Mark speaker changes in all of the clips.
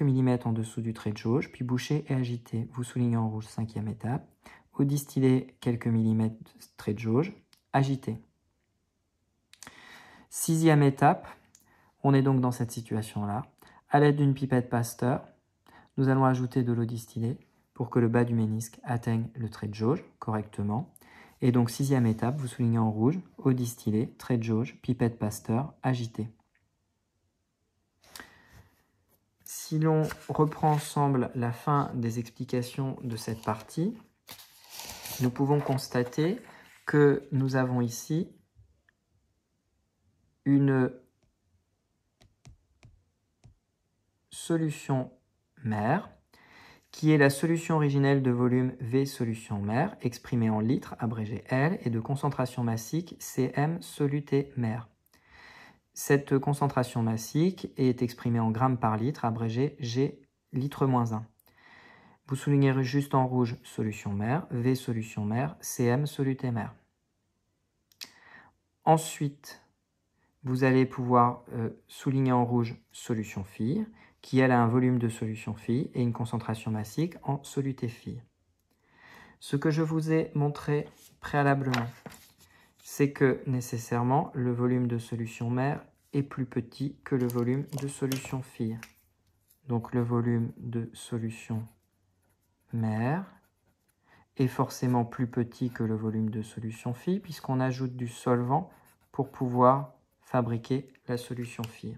Speaker 1: quelques millimètres en dessous du trait de jauge, puis bouchez et agitez. Vous soulignez en rouge, 5e étape. Au distillé, quelques millimètres de trait de jauge, agitez. 6e étape, on est donc dans cette situation-là. À l'aide d'une pipette Pasteur, nous allons ajouter de l'eau distillée pour que le bas du ménisque atteigne le trait de jauge correctement. Et donc 6e étape, vous soulignez en rouge, eau distillée, trait de jauge, pipette Pasteur, agitez. Si l'on reprend ensemble la fin des explications de cette partie, nous pouvons constater que nous avons ici une solution mère qui est la solution originelle de volume V solution mère exprimée en litres abrégé L et de concentration massique Cm soluté mère. Cette concentration massique est exprimée en grammes par litre abrégé G litre moins 1. Vous soulignez juste en rouge solution mère, V solution mère, Cm soluté mère. Ensuite, vous allez pouvoir souligner en rouge solution fille, qui elle a un volume de solution fille et une concentration massique en soluté fille. Ce que je vous ai montré préalablement, c'est que nécessairement le volume de solution mère est plus petit que le volume de solution fille. Donc le volume de solution mère est forcément plus petit que le volume de solution fille puisqu'on ajoute du solvant pour pouvoir fabriquer la solution fille.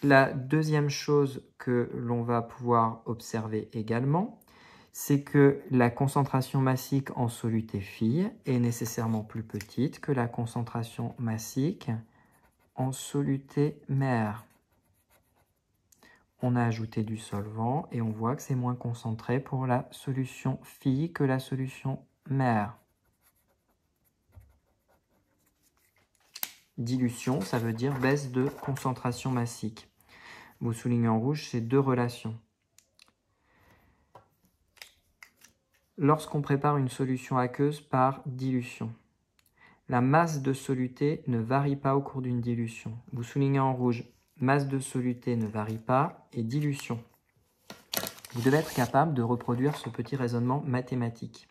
Speaker 1: La deuxième chose que l'on va pouvoir observer également, c'est que la concentration massique en soluté fille est nécessairement plus petite que la concentration massique en soluté mère. On a ajouté du solvant et on voit que c'est moins concentré pour la solution fille que la solution mère. Dilution, ça veut dire baisse de concentration massique. Vous soulignez en rouge ces deux relations. Lorsqu'on prépare une solution aqueuse par dilution, la masse de soluté ne varie pas au cours d'une dilution. Vous soulignez en rouge, masse de soluté ne varie pas et dilution. Vous devez être capable de reproduire ce petit raisonnement mathématique.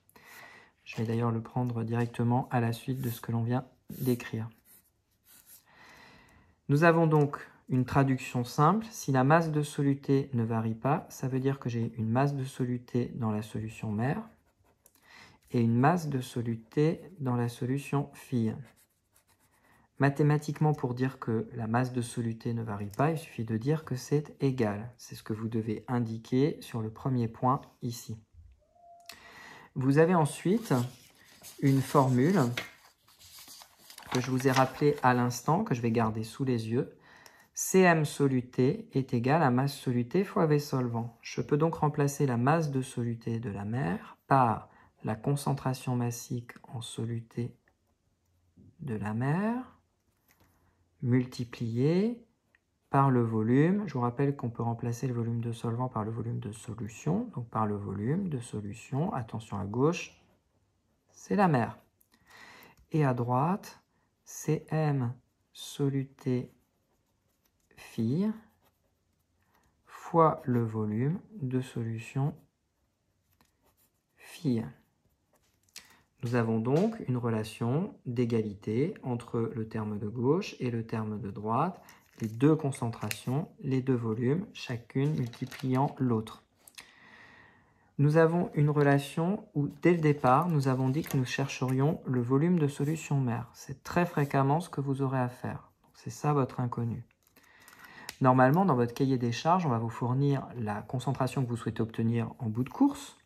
Speaker 1: Je vais d'ailleurs le prendre directement à la suite de ce que l'on vient d'écrire. Nous avons donc une traduction simple. Si la masse de soluté ne varie pas, ça veut dire que j'ai une masse de soluté dans la solution mère et une masse de soluté dans la solution fille. Mathématiquement, pour dire que la masse de soluté ne varie pas, il suffit de dire que c'est égal. C'est ce que vous devez indiquer sur le premier point ici. Vous avez ensuite une formule que je vous ai rappelée à l'instant, que je vais garder sous les yeux. Cm soluté est égal à masse soluté fois V solvant. Je peux donc remplacer la masse de soluté de la mer par la concentration massique en soluté de la mer multiplié par le volume. Je vous rappelle qu'on peut remplacer le volume de solvant par le volume de solution. Donc par le volume de solution, attention à gauche, c'est la mer. Et à droite, Cm soluté fille fois le volume de solution fille. Nous avons donc une relation d'égalité entre le terme de gauche et le terme de droite, les deux concentrations, les deux volumes, chacune multipliant l'autre. Nous avons une relation où, dès le départ, nous avons dit que nous chercherions le volume de solution mère. C'est très fréquemment ce que vous aurez à faire. C'est ça votre inconnu. Normalement, dans votre cahier des charges, on va vous fournir la concentration que vous souhaitez obtenir en bout de course,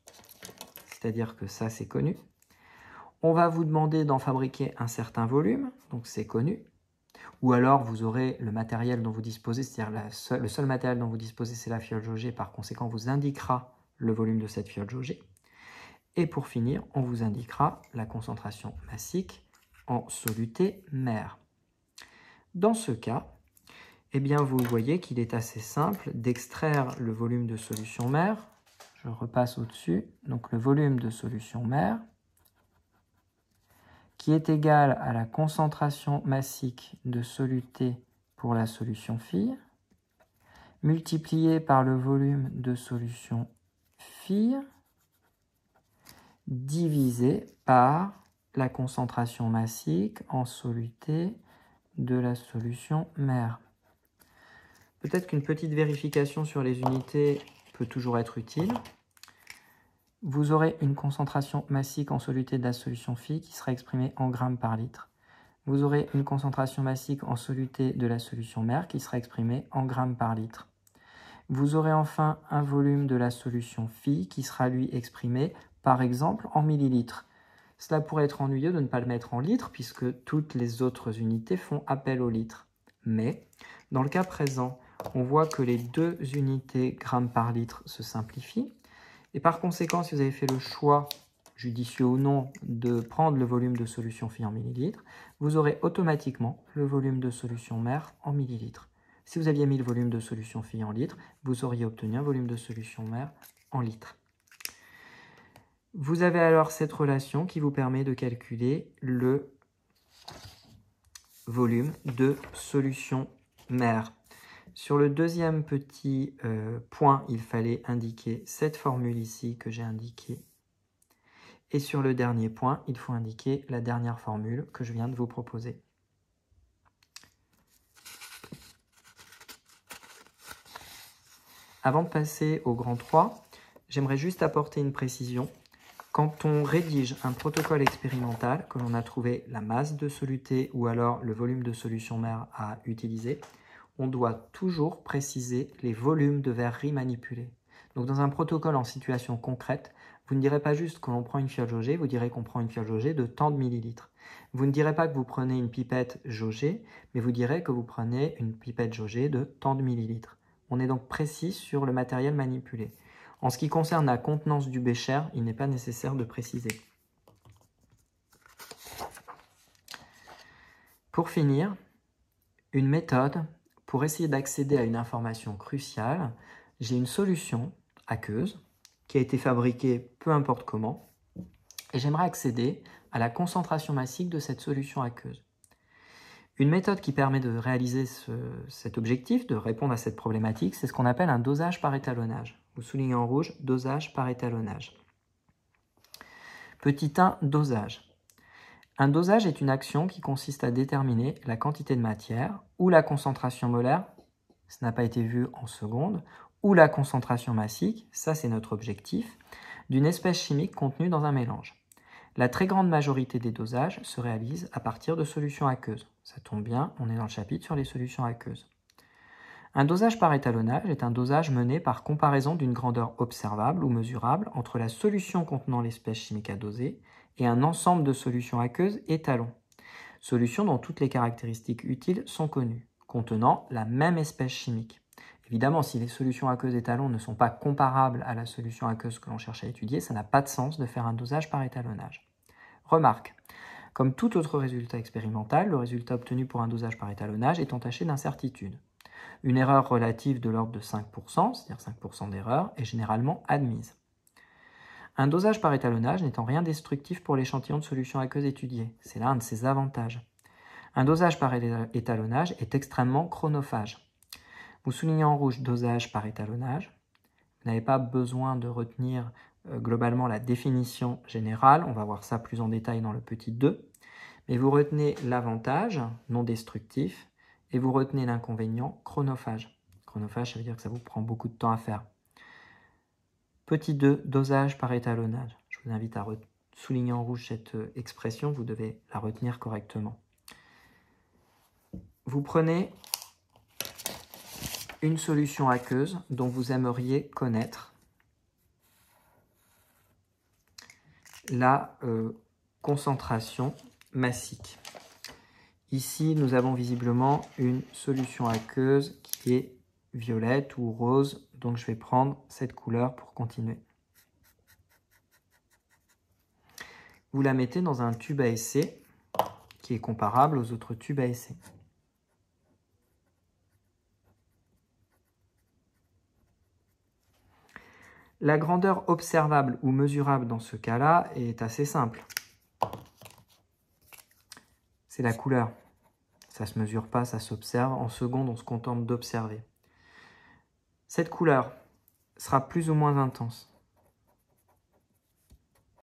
Speaker 1: c'est-à-dire que ça, c'est connu. On va vous demander d'en fabriquer un certain volume, donc c'est connu. Ou alors, vous aurez le matériel dont vous disposez, c'est-à-dire le seul matériel dont vous disposez, c'est la fiole jaugée. Par conséquent, on vous indiquera le volume de cette fiole jaugée. Et pour finir, on vous indiquera la concentration massique en soluté mère. Dans ce cas, eh bien, vous voyez qu'il est assez simple d'extraire le volume de solution mère. Je repasse au-dessus. Donc, le volume de solution mère, qui est égal à la concentration massique de soluté pour la solution fille, multiplié par le volume de solution phi divisé par la concentration massique en soluté de la solution mère. Peut-être qu'une petite vérification sur les unités peut toujours être utile. Vous aurez une concentration massique en soluté de la solution phi qui sera exprimée en grammes par litre. Vous aurez une concentration massique en soluté de la solution mère qui sera exprimée en grammes par litre. Vous aurez enfin un volume de la solution phi qui sera lui exprimé par exemple en millilitres. Cela pourrait être ennuyeux de ne pas le mettre en litres puisque toutes les autres unités font appel au litre. Mais dans le cas présent, on voit que les deux unités grammes par litre se simplifient. Et par conséquent, si vous avez fait le choix, judicieux ou non, de prendre le volume de solution phi en millilitres, vous aurez automatiquement le volume de solution mère en millilitres. Si vous aviez mis le volume de solution phi en litres, vous auriez obtenu un volume de solution mère en litres. Vous avez alors cette relation qui vous permet de calculer le volume de solution mère. Sur le deuxième petit point, il fallait indiquer cette formule ici que j'ai indiquée. Et sur le dernier point, il faut indiquer la dernière formule que je viens de vous proposer. Avant de passer au grand 3, j'aimerais juste apporter une précision. Quand on rédige un protocole expérimental, que l'on a trouvé la masse de soluté ou alors le volume de solution mère à utiliser, on doit toujours préciser les volumes de verreries manipulées. Donc dans un protocole en situation concrète, vous ne direz pas juste que l'on prend une fiole jaugée, vous direz qu'on prend une fiole jaugée de tant de millilitres. Vous ne direz pas que vous prenez une pipette jaugée, mais vous direz que vous prenez une pipette jaugée de tant de millilitres. On est donc précis sur le matériel manipulé. En ce qui concerne la contenance du bécher, il n'est pas nécessaire de préciser. Pour finir, une méthode pour essayer d'accéder à une information cruciale. J'ai une solution aqueuse qui a été fabriquée peu importe comment et j'aimerais accéder à la concentration massique de cette solution aqueuse. Une méthode qui permet de réaliser cet objectif, de répondre à cette problématique, c'est ce qu'on appelle un dosage par étalonnage. Vous soulignez en rouge, dosage par étalonnage. Petit 1, dosage. Un dosage est une action qui consiste à déterminer la quantité de matière ou la concentration molaire, ça n'a pas été vu en secondes, ou la concentration massique, ça c'est notre objectif, d'une espèce chimique contenue dans un mélange. La très grande majorité des dosages se réalisent à partir de solutions aqueuses. Ça tombe bien, on est dans le chapitre sur les solutions aqueuses. Un dosage par étalonnage est un dosage mené par comparaison d'une grandeur observable ou mesurable entre la solution contenant l'espèce chimique à doser et un ensemble de solutions aqueuses étalons. Solutions dont toutes les caractéristiques utiles sont connues, contenant la même espèce chimique. Évidemment, si les solutions aqueuses étalons ne sont pas comparables à la solution aqueuse que l'on cherche à étudier, ça n'a pas de sens de faire un dosage par étalonnage. Remarque, comme tout autre résultat expérimental, le résultat obtenu pour un dosage par étalonnage est entaché d'incertitude. Une erreur relative de l'ordre de 5%, c'est-à-dire 5% d'erreur, est généralement admise. Un dosage par étalonnage n'étant rien destructif pour l'échantillon de solution aqueuse étudié. C'est là un de ses avantages. Un dosage par étalonnage est extrêmement chronophage. Vous soulignez en rouge dosage par étalonnage. Vous n'avez pas besoin de retenir globalement la définition générale. On va voir ça plus en détail dans le petit 2. Mais vous retenez l'avantage non destructif et vous retenez l'inconvénient chronophage. Chronophage, ça veut dire que ça vous prend beaucoup de temps à faire. Petit 2, dosage par étalonnage. Je vous invite à souligner en rouge cette expression, vous devez la retenir correctement. Vous prenez une solution aqueuse dont vous aimeriez connaître la concentration massique. Ici, nous avons visiblement une solution aqueuse qui est violette ou rose, donc je vais prendre cette couleur pour continuer. Vous la mettez dans un tube à essai qui est comparable aux autres tubes à essai. La grandeur observable ou mesurable dans ce cas-là est assez simple. C'est la couleur. Ça ne se mesure pas, ça s'observe. En seconde, on se contente d'observer. Cette couleur sera plus ou moins intense.